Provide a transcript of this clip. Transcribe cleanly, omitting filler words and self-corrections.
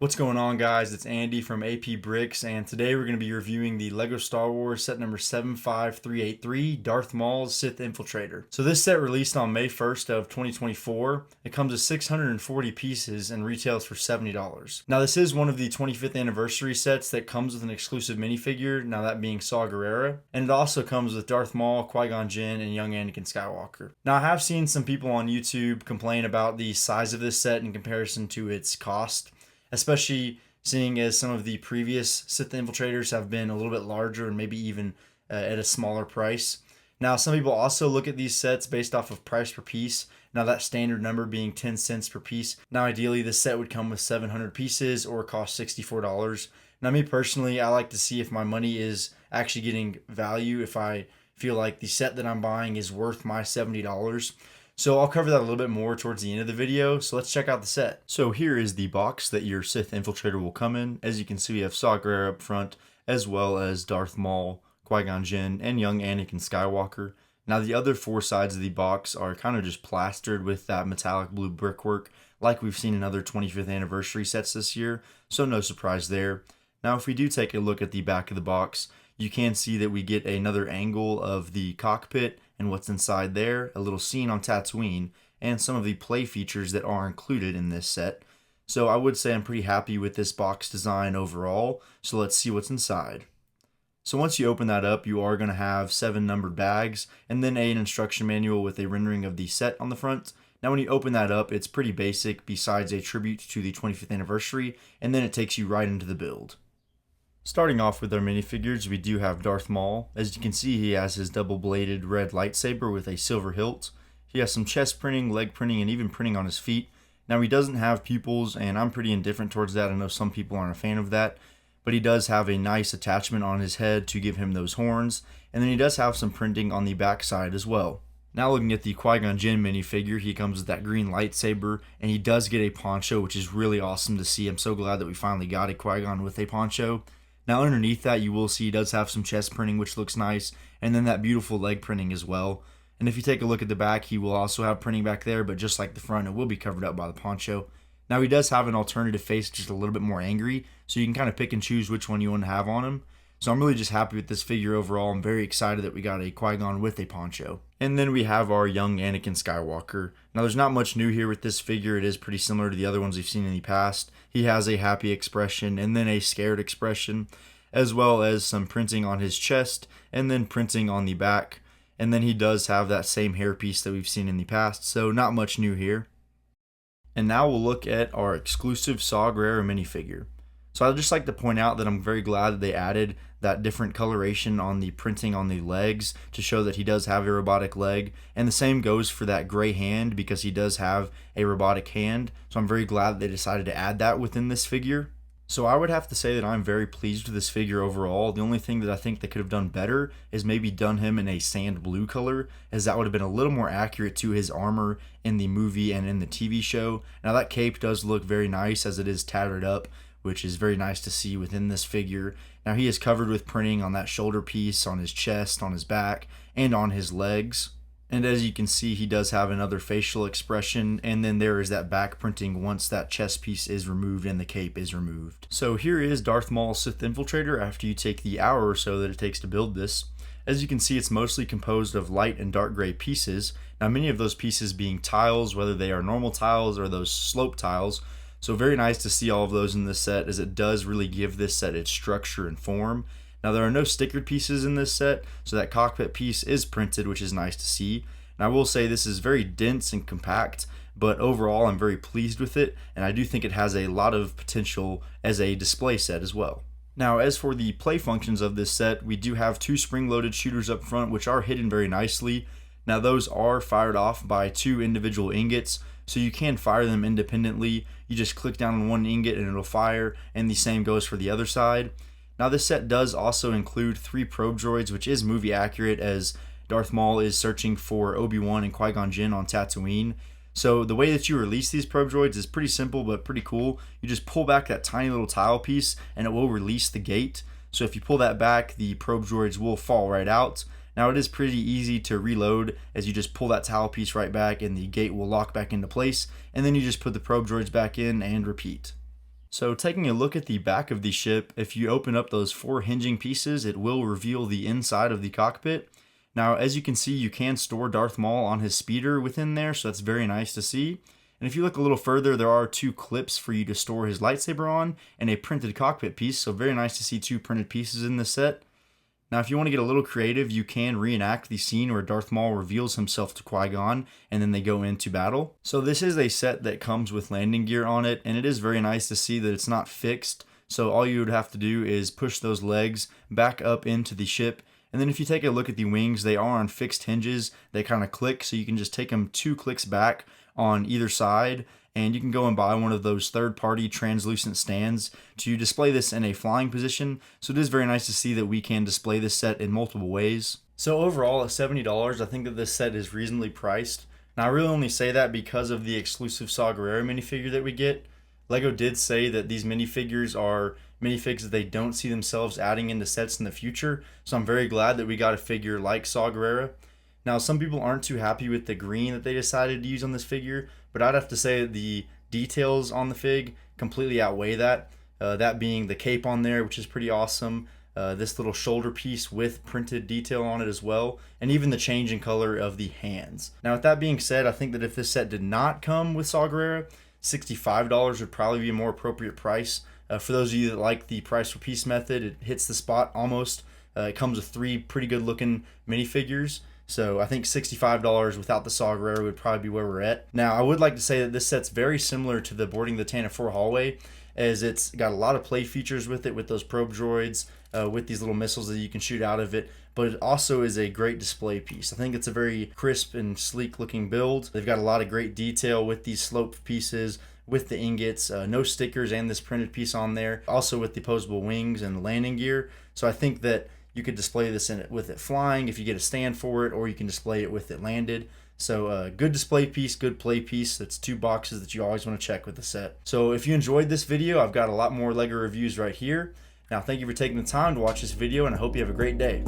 What's going on, guys? It's Andy from AP Bricks, and today we're going to be reviewing the LEGO Star Wars set number 75383, Darth Maul's Sith Infiltrator. So this set released on May 1st of 2024. It comes with 640 pieces and retails for $70. Now this is one of the 25th anniversary sets that comes with an exclusive minifigure, now that being Saw Gerrera, and it also comes with Darth Maul, Qui-Gon Jinn, and young Anakin Skywalker. Now I have seen some people on YouTube complain about the size of this set in comparison to its cost, especially seeing as some of the previous Sith Infiltrators have been a little bit larger and maybe even at a smaller price. Now, some people also look at these sets based off of price per piece. Now, that standard number being 10 cents per piece. Now, ideally, this set would come with 700 pieces or cost $64. Now, me personally, I like to see if my money is actually getting value, if I feel like the set that I'm buying is worth my $70. So I'll cover that a little bit more towards the end of the video, so let's check out the set. So here is the box that your Sith Infiltrator will come in. As you can see, we have Saw Gerrera up front, as well as Darth Maul, Qui-Gon Jinn, and young Anakin Skywalker. Now the other four sides of the box are kind of just plastered with that metallic blue brickwork, like we've seen in other 25th anniversary sets this year, so no surprise there. Now if we do take a look at the back of the box, you can see that we get another angle of the cockpit and what's inside there, a little scene on Tatooine, and some of the play features that are included in this set. So I would say I'm pretty happy with this box design overall, so let's see what's inside. So once you open that up, you are going to have 7 numbered bags, and then an instruction manual with a rendering of the set on the front. Now when you open that up, it's pretty basic besides a tribute to the 25th anniversary, and then it takes you right into the build. Starting off with our minifigures, we do have Darth Maul. As you can see, he has his double-bladed red lightsaber with a silver hilt. He has some chest printing, leg printing, and even printing on his feet. Now, he doesn't have pupils, and I'm pretty indifferent towards that. I know some people aren't a fan of that, but he does have a nice attachment on his head to give him those horns, and then he does have some printing on the back side as well. Now looking at the Qui-Gon Jinn minifigure, he comes with that green lightsaber, and he does get a poncho, which is really awesome to see. I'm so glad that we finally got a Qui-Gon with a poncho. Now underneath that, you will see he does have some chest printing, which looks nice, and then that beautiful leg printing as well. And if you take a look at the back, he will also have printing back there, but just like the front, it will be covered up by the poncho. Now he does have an alternative face, just a little bit more angry, so you can kind of pick and choose which one you want to have on him. So I'm really just happy with this figure overall. I'm very excited that we got a Qui-Gon with a poncho. And then we have our young Anakin Skywalker. Now there's not much new here with this figure. It is pretty similar to the other ones we've seen in the past. He has a happy expression and then a scared expression, as well as some printing on his chest and then printing on the back. And then he does have that same hairpiece that we've seen in the past, so not much new here. And now we'll look at our exclusive Saw Gerrera minifigure. So I'd just like to point out that I'm very glad that they added that different coloration on the printing on the legs to show that he does have a robotic leg. And the same goes for that gray hand because he does have a robotic hand. So I'm very glad that they decided to add that within this figure. So I would have to say that I'm very pleased with this figure overall. The only thing that I think they could have done better is maybe done him in a sand blue color, as that would have been a little more accurate to his armor in the movie and in the TV show. Now that cape does look very nice as it is tattered up, which is very nice to see within this figure. Now he is covered with printing on that shoulder piece, on his chest, on his back, and on his legs. And as you can see, he does have another facial expression, and then there is that back printing once that chest piece is removed and the cape is removed. So here is Darth Maul's Sith Infiltrator after you take the hour or so that it takes to build this. As you can see, it's mostly composed of light and dark gray pieces. Now many of those pieces being tiles, whether they are normal tiles or those slope tiles. So very nice to see all of those in this set, as it does really give this set its structure and form. Now there are no stickered pieces in this set, so that cockpit piece is printed, which is nice to see. And I will say this is very dense and compact, but overall I'm very pleased with it, and I do think it has a lot of potential as a display set as well. Now as for the play functions of this set, we do have 2 spring-loaded shooters up front, which are hidden very nicely. Now those are fired off by 2 individual ingots, so you can fire them independently. You just click down on one ingot and it'll fire, and the same goes for the other side. Now this set does also include 3 probe droids, which is movie accurate, as Darth Maul is searching for Obi-Wan and Qui-Gon Jinn on Tatooine. So the way that you release these probe droids is pretty simple but pretty cool. You just pull back that tiny little tile piece and it will release the gate. So if you pull that back, the probe droids will fall right out. Now it is pretty easy to reload, as you just pull that towel piece right back and the gate will lock back into place, and then you just put the probe droids back in and repeat. So taking a look at the back of the ship, if you open up those 4 hinging pieces, it will reveal the inside of the cockpit. Now, as you can see, you can store Darth Maul on his speeder within there, so that's very nice to see. And if you look a little further, there are 2 clips for you to store his lightsaber on and a printed cockpit piece, so very nice to see 2 printed pieces in this set. Now, if you want to get a little creative, you can reenact the scene where Darth Maul reveals himself to Qui-Gon and then they go into battle. So this is a set that comes with landing gear on it, and it is very nice to see that it's not fixed. So all you would have to do is push those legs back up into the ship. And then if you take a look at the wings, they are on fixed hinges. They kind of click, so you can just take them 2 clicks back on either side, and you can go and buy one of those third-party translucent stands to display this in a flying position. So it is very nice to see that we can display this set in multiple ways. So overall, at $70, I think that this set is reasonably priced. Now I really only say that because of the exclusive Saw Gerrera minifigure that we get. LEGO did say that these minifigures are minifigs that they don't see themselves adding into sets in the future, so I'm very glad that we got a figure like Saw Gerrera. Now, some people aren't too happy with the green that they decided to use on this figure, but I'd have to say that the details on the fig completely outweigh that. That being the cape on there, which is pretty awesome, this little shoulder piece with printed detail on it as well, and even the change in color of the hands. Now, with that being said, I think that if this set did not come with Saw Gerrera, $65 would probably be a more appropriate price. For those of you that like the price per piece method, it hits the spot almost. It comes with 3 pretty good looking minifigures. So I think $65 without the Saw Gerrera would probably be where we're at. Now, I would like to say that this set's very similar to the Boarding the Tantive 4 hallway, as it's got a lot of play features with it, with those probe droids, with these little missiles that you can shoot out of it, but it also is a great display piece. I think it's a very crisp and sleek looking build. They've got a lot of great detail with these sloped pieces, with the ingots, no stickers, and this printed piece on there. Also with the posable wings and landing gear. So I think that you could display this in it with it flying if you get a stand for it, or you can display it with it landed. So good display piece, good play piece. That's 2 boxes that you always want to check with the set. So if you enjoyed this video, I've got a lot more LEGO reviews right here. Now, thank you for taking the time to watch this video, and I hope you have a great day.